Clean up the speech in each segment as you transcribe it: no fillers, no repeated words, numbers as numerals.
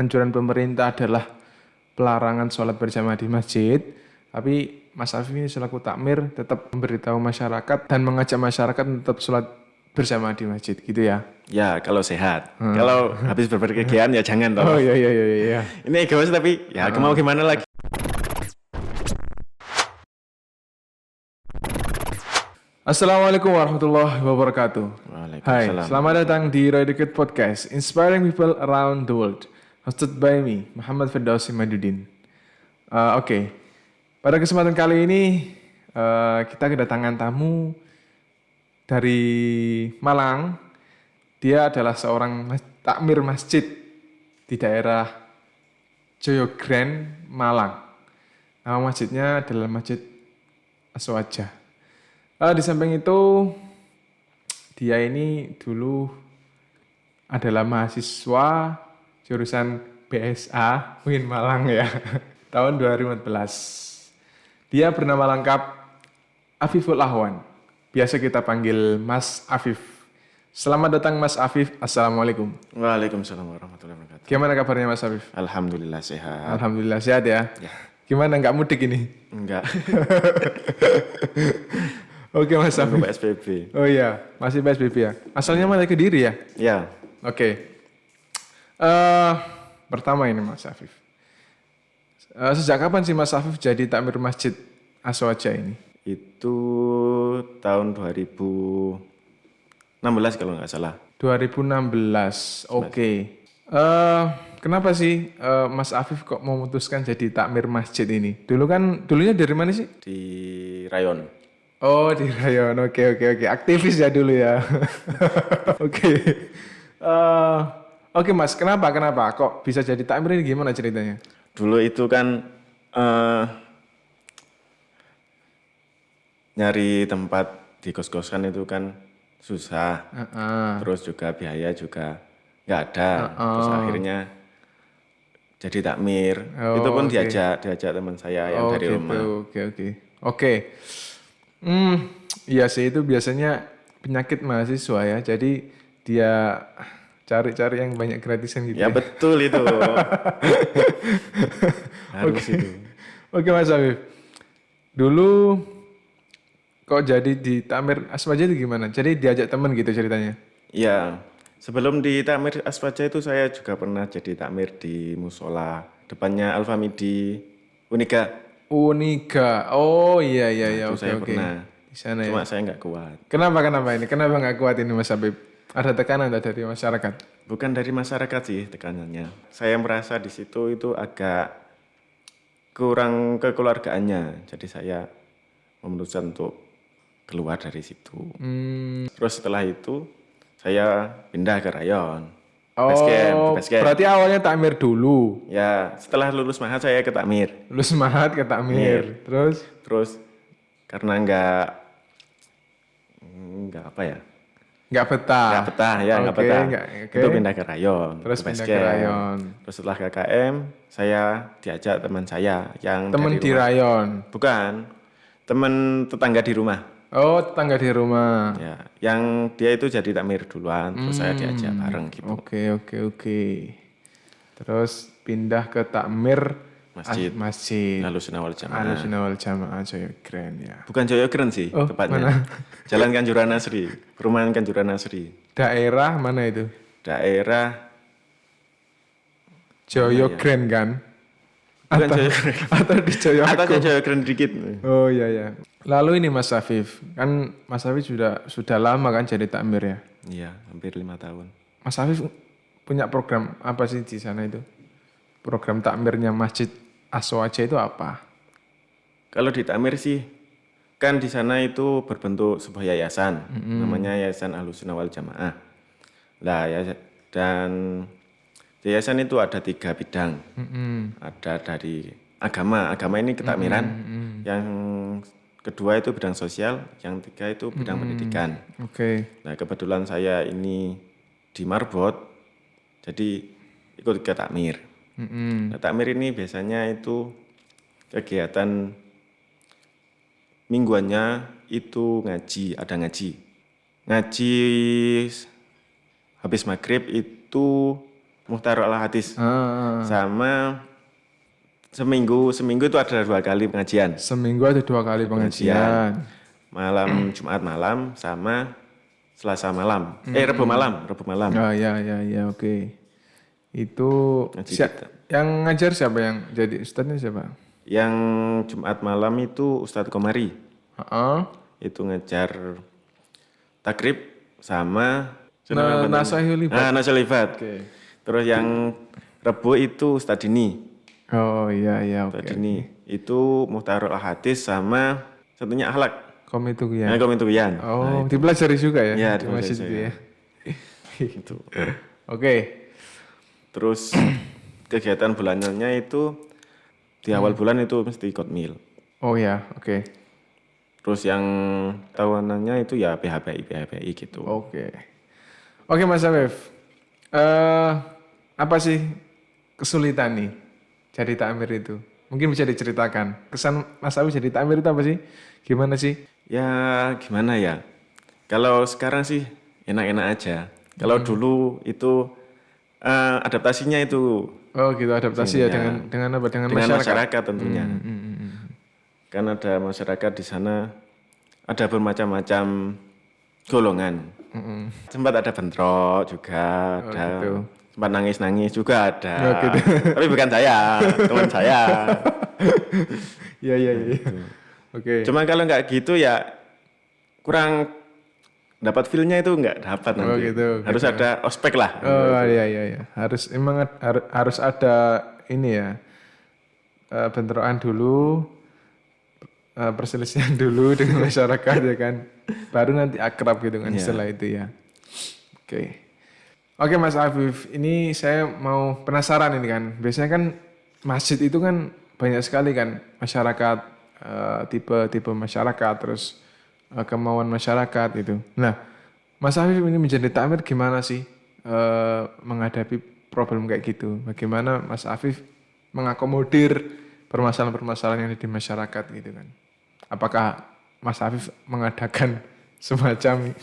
anjuran pemerintah adalah pelarangan sholat berjamaah di masjid, tapi Mas Afif ini selaku takmir tetap memberitahu masyarakat dan mengajak masyarakat tetap sholat berjamaah di masjid gitu ya. Ya, kalau sehat. Kalau habis berpergian ya jangan Oh toh. iya. Ini egois tapi ya mau gimana lagi. Assalamualaikum warahmatullahi wabarakatuh. Hai, Waalaikumsalam. selamat datang di Roy Dikit Podcast, inspiring people around the world. Hosted by me, Muhammad Firdausi Madudin. Oke, pada kesempatan kali ini kita kedatangan tamu dari Malang. Dia adalah seorang takmir masjid di daerah Joyogren, Malang. Nama masjidnya adalah Masjid Aswaja. Di samping itu, dia ini dulu adalah mahasiswa jurusan BSA UIN Malang ya, tahun 2014. Dia bernama lengkap Afiful Ahwan, biasa kita panggil Mas Afif. Selamat datang Mas Afif, Assalamualaikum. Waalaikumsalam warahmatullahi wabarakatuh. Gimana kabarnya Mas Afif? Alhamdulillah sehat. Alhamdulillah sehat ya. Gimana, nggak mudik ini? Enggak. Oke Mas Afif. PSBB. Oh iya, masih PSBB ya. Asalnya mana Kediri ya? Ya, Oke. Pertama ini Mas Afif. Sejak kapan sih Mas Afif jadi takmir masjid Aswaja ini? itu tahun 2016 kalau nggak salah. 2016. Oke. Kenapa sih Mas Afif kok memutuskan jadi takmir masjid ini? Dulunya dari mana sih? Di Rayon. Oh, di rayon. Oke. Aktivis ya dulu ya. Oke. Oke Mas, kenapa? Kok bisa jadi takmir ini, gimana ceritanya? Dulu itu kan nyari tempat di kos-kosan itu kan susah. Terus juga biaya juga nggak ada. Terus akhirnya jadi takmir. Itu pun diajak teman saya yang dari rumah. Oke. Iya sih, itu biasanya penyakit mahasiswa ya. Jadi dia cari-cari yang banyak gratisan gitu. Ya betul itu. Harus itu. Oke Mas Afif. Dulu kok jadi di takmir Aswaja itu gimana? Jadi diajak teman gitu ceritanya? Ya, sebelum di takmir Aswaja itu saya juga pernah jadi takmir di musola depannya Alfamidi Uniga. Uniga. Oh iya. Itu Oke. saya pernah. Di sana ya. Cuma saya nggak kuat. Kenapa ini? Kenapa nggak kuat ini Mas Afif? Ada tekanan dari masyarakat? Bukan dari masyarakat sih tekanannya. Saya merasa di situ itu agak kurang kekeluargaannya. Jadi saya memutuskan untuk keluar dari situ. Terus setelah itu saya pindah ke Rayon. Base camp. Berarti awalnya takmir dulu. Ya, setelah lulus mahat saya ke takmir. Lu semangat ke takmir. Terus karena nggak apa ya? Nggak betah. Nggak betah. Itu pindah ke Rayon. Terus ke base pindah ke camp. Rayon. Terus setelah KKM, saya diajak teman saya yang Temen dari di rumah. Rayon. Bukan, teman tetangga di rumah. Oh, tetangga di rumah. Ya, yang dia itu jadi takmir duluan, terus saya diajak bareng gitu. Oke. Terus pindah ke takmir masjid. Ahlussunnah wal Jamaah. Ahlussunnah wal Jamaah Joyogren ya. Bukan Joyogren sih tepatnya. Jalan Kanjuran Asri, perumahan Kanjuran Asri. Daerah mana itu? Daerah Joyogren kan? bukan Joyogren. Atau di Joyogren? Atasnya Joyogren dikit. Oh iya. Lalu ini Mas Afif, kan Mas Afif sudah lama kan jadi takmir ya? Iya, hampir 5 tahun. Mas Afif punya program apa sih di sana itu? Program takmirnya Masjid Aswaja itu apa? Kalau di takmir sih, kan di sana itu berbentuk sebuah yayasan, namanya Yayasan Ahlussunnah wal Jamaah. Lah ya, dan yayasan itu ada 3 bidang. Ada dari agama ini ketakmiran. Yang kedua itu bidang sosial, yang 3 itu bidang pendidikan. Oke. Nah kebetulan saya ini di Marbot, jadi ikut ke takmir. Nah, takmir ini biasanya itu kegiatan mingguannya itu ada ngaji. Ngaji habis maghrib itu Muhtarul Hadis. Ah, Sama seminggu itu ada 2 kali pengajian. seminggu ada 2 kali pengajian. Malam Jumat malam sama Selasa malam. Rabu malam. Oh ya, oke. Itu Ngaji sia- kita. yang ngajar siapa, yang jadi ustadznya siapa? Yang Jumat malam itu Ustadz Komari. Heeh. Itu ngajar takrib sama apa namanya? Nasaihul Ibad. Nasaihul Ibad. Oke. Terus yang Rebo itu Ustadz Dini. Oh iya, oke. Ustadz Dini. Itu Muhtarul Hadis sama satunya akhlak. Itu ya. Komituyan. Oh, dipelajari juga ya? Iya, di dipelajari masjid itu saya. ya. Itu. Oke. Terus kegiatan bulanannya itu di awal bulan itu mesti ikut mil. Oh ya, oke. Terus yang tahunannya itu ya PHBI gitu. Oke. Oke Mas Afif. Apa sih kesulitan nih jadi takmir itu? Mungkin bisa diceritakan. Kesan Mas Afif jadi takmir itu apa sih? Gimana sih? Ya gimana ya? Kalau sekarang sih enak-enak aja. Kalau dulu itu adaptasinya itu Oh gitu, adaptasi ya dengan apa? Dengan masyarakat tentunya. Kan ada masyarakat di sana, ada bermacam-macam golongan. Sempat ada bentrok juga, ada gitu. sempat nangis-nangis juga ada. Oh, gitu. Tapi bukan saya, teman saya. Iya. Oke. Cuma kalau nggak gitu ya kurang dapat feel-nya itu nggak dapat nanti. Oh gitu. Harus ada ospek lah. Oh iya. Harus ada ini ya. Bentrokan dulu, perselisihan dulu dengan masyarakat ya kan. Baru nanti akrab gitu kan setelah itu ya. Oke Mas Afif, ini saya mau penasaran ini kan. Biasanya kan masjid itu kan banyak sekali kan masyarakat, tipe masyarakat, terus kemauan masyarakat itu. Nah, Mas Afif ini menjadi takmir gimana sih menghadapi problem kayak gitu? Bagaimana Mas Afif mengakomodir permasalahan-permasalahan yang ada di masyarakat gitu kan? Apakah Mas Afif mengadakan semacam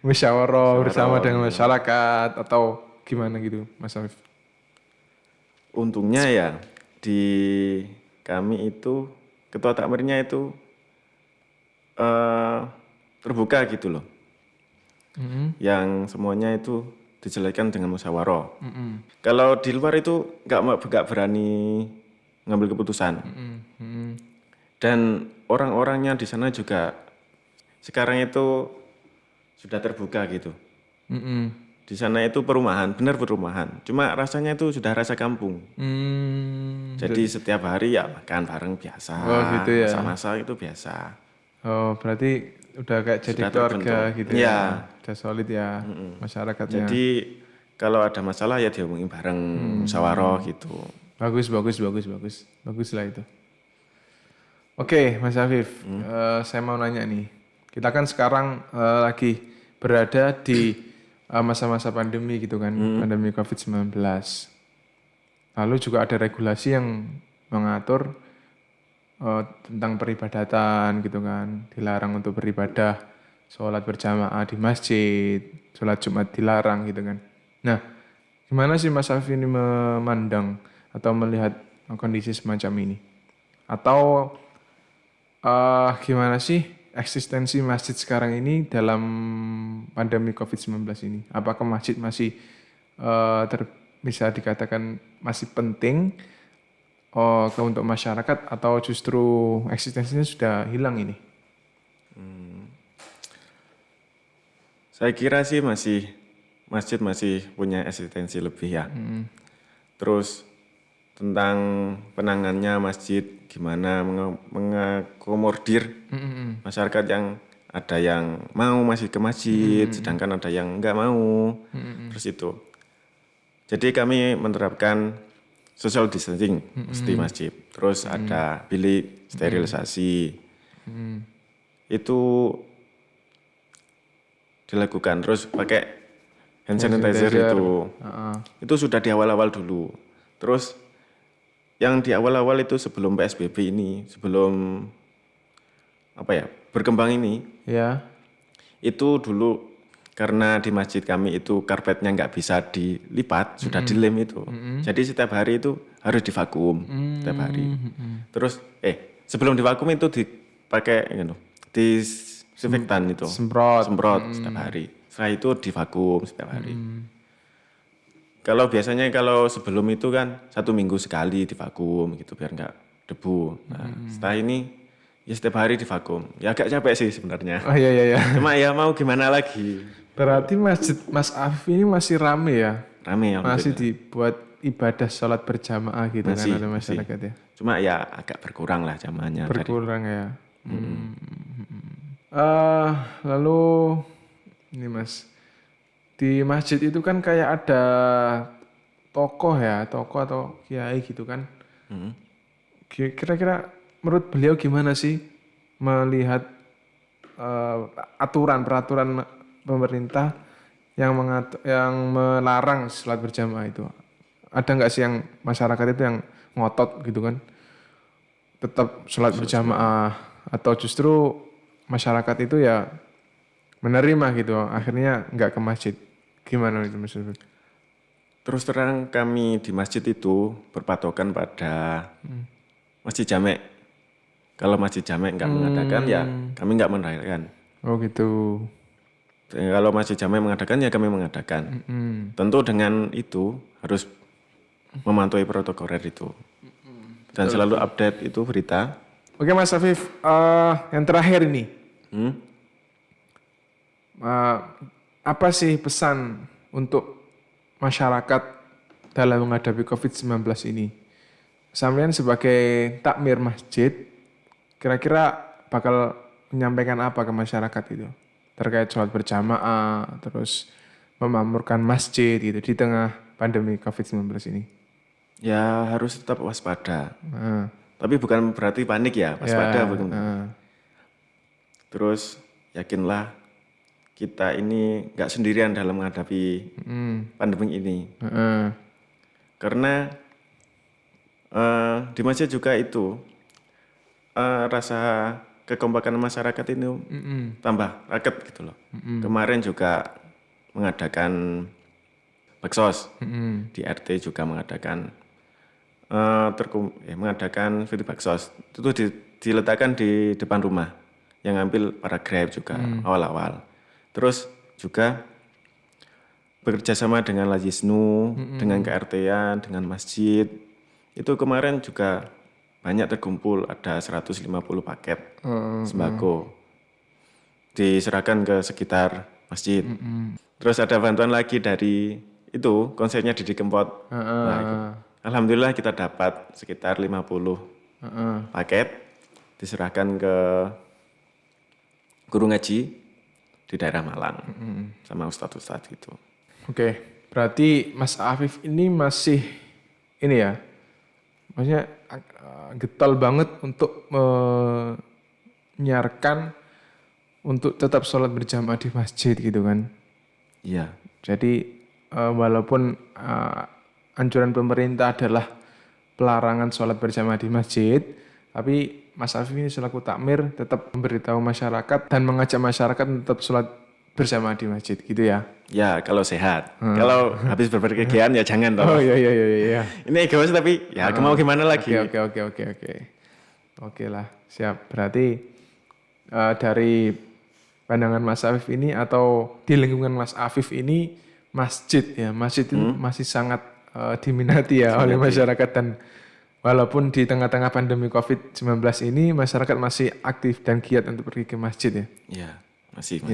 musyawarah bersama dengan masyarakat atau gimana gitu, Mas Afif? Untungnya ya di kami itu ketua takmirnya itu terbuka gitu loh. Yang semuanya itu dijelaskan dengan musyawarah. Kalau di luar itu nggak berani ngambil keputusan. Dan orang-orangnya di sana juga sekarang itu sudah terbuka gitu. Di sana itu perumahan, benar perumahan. Cuma rasanya itu sudah rasa kampung. Jadi setiap hari ya makan bareng biasa. Oh gitu ya. Masa-masa itu biasa. Oh berarti udah kayak jadi Sudah keluarga terbentuk. gitu Iya. ya. Udah solid ya masyarakatnya. Jadi kalau ada masalah ya diomongin bareng, musyawarah gitu. Bagus lah itu. Oke, Mas Afif, saya mau nanya nih. Kita kan sekarang lagi berada di masa-masa pandemi gitu kan, pandemi COVID-19. Lalu juga ada regulasi yang mengatur tentang peribadatan gitu kan, dilarang untuk beribadah, sholat berjamaah di masjid, sholat Jumat dilarang gitu kan. Nah, gimana sih Mas Afif ini memandang atau melihat kondisi semacam ini? Atau gimana sih eksistensi masjid sekarang ini dalam pandemi COVID-19 ini? Apakah masjid masih bisa dikatakan masih penting untuk masyarakat atau justru eksistensinya sudah hilang ini? Saya kira sih masjid masih punya eksistensi lebih ya. Terus tentang penanganannya masjid gimana mengakomodir masyarakat yang ada yang mau masih ke masjid, sedangkan ada yang enggak mau. Terus itu. Jadi kami menerapkan social distancing di masjid. Terus ada bilik sterilisasi. Itu dilakukan. Terus pakai hand sanitizer itu. Itu sudah di awal-awal dulu. Terus yang di awal-awal itu sebelum PSBB ini, sebelum berkembang ini, Ya. itu dulu karena di masjid kami itu karpetnya nggak bisa dilipat, sudah dilem itu. Jadi setiap hari itu harus divakum setiap hari. Terus sebelum divakum itu dipakai disinfektan itu, semprot setiap hari. Setelah itu divakum setiap hari. Kalau biasanya sebelum itu kan 1 minggu sekali divakum gitu biar nggak debu. Nah, setelah ini ya setiap hari divakum. Ya agak capek sih sebenarnya. Oh iya. Cuma ya mau gimana lagi. Berarti masjid Mas Afif ini masih rame ya? Rame ya. Masih dibuat ibadah sholat berjamaah gitu Masih, kan oleh masyarakat ya? Cuma ya agak berkurang lah jamaahnya. Berkurang ya. Lalu ini Mas, di masjid itu kan kayak ada tokoh atau kiai gitu kan? Kira-kira menurut beliau gimana sih melihat peraturan pemerintah yang melarang sholat berjamaah itu? Ada nggak sih yang masyarakat itu yang ngotot gitu kan, tetap sholat berjamaah, atau justru masyarakat itu ya menerima gitu, akhirnya nggak ke masjid? Gimana itu Mas? Terus terang kami di masjid itu berpatokan pada masjid jamek. Kalau masjid jamek nggak mengadakan ya kami nggak merayakan. Oh gitu. Kalau masjid jamek mengadakan ya kami mengadakan. Tentu dengan itu harus mematuhi protokoler itu. Dan selalu update itu berita. Oke Mas Afif, yang terakhir ini. Apa sih pesan untuk masyarakat dalam menghadapi COVID-19 ini? Sampean sebagai takmir masjid, kira-kira bakal menyampaikan apa ke masyarakat itu? Terkait sholat berjamaah, terus memakmurkan masjid gitu di tengah pandemi COVID-19 ini. Ya harus tetap waspada. Tapi bukan berarti panik ya, waspada. Terus yakinlah kita ini nggak sendirian dalam menghadapi pandemi ini. Karena di masjid juga itu rasa kekompakan masyarakat ini tambah raket gitu loh. Kemarin juga mengadakan baksos, di RT juga mengadakan video baksos. Itu diletakkan di depan rumah, yang ngambil para Grab juga awal-awal. Terus juga bekerja sama dengan Lajisnu, dengan KRT-an, dengan masjid. Itu kemarin juga banyak terkumpul, ada 150 paket sembako. Diserahkan ke sekitar masjid. Terus ada bantuan lagi dari itu, konsepnya Didi Kempot. Alhamdulillah kita dapat sekitar 50 paket, diserahkan ke guru ngaji di daerah Malang sama ustadz-ustadz gitu. Oke, berarti Mas Afif ini masih ini ya, maksudnya getol banget untuk menyiarkan untuk tetap sholat berjamaah di masjid gitu kan? Iya. Jadi walaupun anjuran pemerintah adalah pelarangan sholat berjamaah di masjid, tapi Mas Afif ini selaku takmir tetap memberitahu masyarakat dan mengajak masyarakat tetap sholat bersama di masjid gitu ya? Ya kalau sehat. Kalau habis berpergian ya jangan toh. Oh iya. Ini egois tapi ya mau gimana lagi. Oke. Oke lah, siap. Berarti dari pandangan Mas Afif ini atau di lingkungan Mas Afif ini masjid itu masih sangat diminati ya oleh masyarakat, dan walaupun di tengah-tengah pandemi COVID-19 ini masyarakat masih aktif dan giat untuk pergi ke masjid ya? Iya, masih.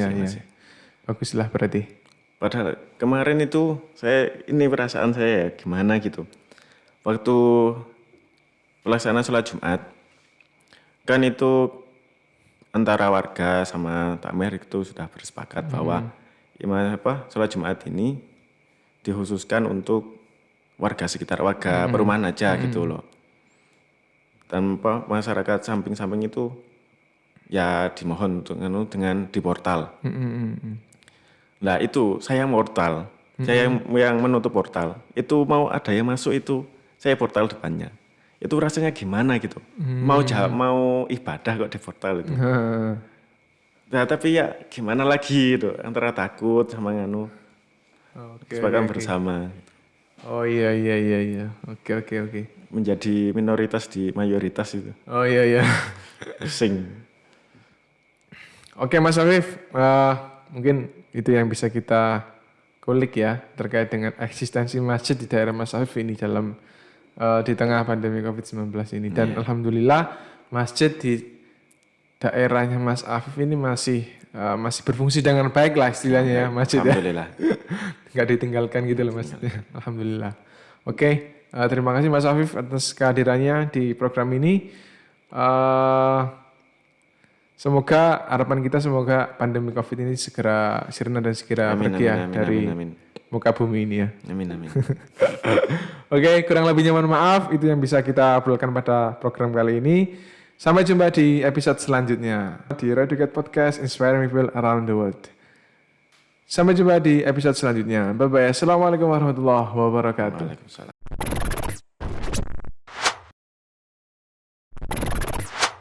Baguslah berarti. Padahal kemarin itu ini perasaan saya gimana gitu. Waktu pelaksanaan sholat Jumat, kan itu antara warga sama takmir itu sudah bersepakat bahwa sholat Jumat ini dikhususkan untuk warga sekitar, warga perumahan aja gitu loh. Tanpa masyarakat samping-samping itu ya dimohon dengan di portal. Nah itu saya portal, saya yang menutup portal. Itu mau ada yang masuk itu saya portal depannya. Itu rasanya gimana gitu? Mau ibadah kok di portal itu. Nah, tapi ya gimana lagi itu antara takut sama nganu Oke. sepakat bersama Oh iya. Oke. menjadi minoritas di mayoritas itu. Oh iya. Pusing. Oke Mas Afif, mungkin itu yang bisa kita kulik ya terkait dengan eksistensi masjid di daerah Mas Afif ini dalam di tengah pandemi COVID-19 ini. Dan alhamdulillah masjid di daerahnya Mas Afif ini masih berfungsi dengan baik lah istilahnya ya masjid ya. Alhamdulillah. Nggak ditinggalkan gitu loh masjidnya. Alhamdulillah. Oke, terima kasih Mas Afif atas kehadirannya di program ini. Semoga harapan kita semoga pandemi COVID ini segera sirna dan segera pergi ya dari muka bumi ini ya. Amin. Oke, kurang lebihnya mohon maaf. Itu yang bisa kita obrolkan pada program kali ini. Sampai jumpa di episode selanjutnya di Radio Cat Podcast Inspiring People Around the World. Sampai jumpa di episode selanjutnya. Bye bye. Assalamualaikum warahmatullahi wabarakatuh. Waalaikumsalam.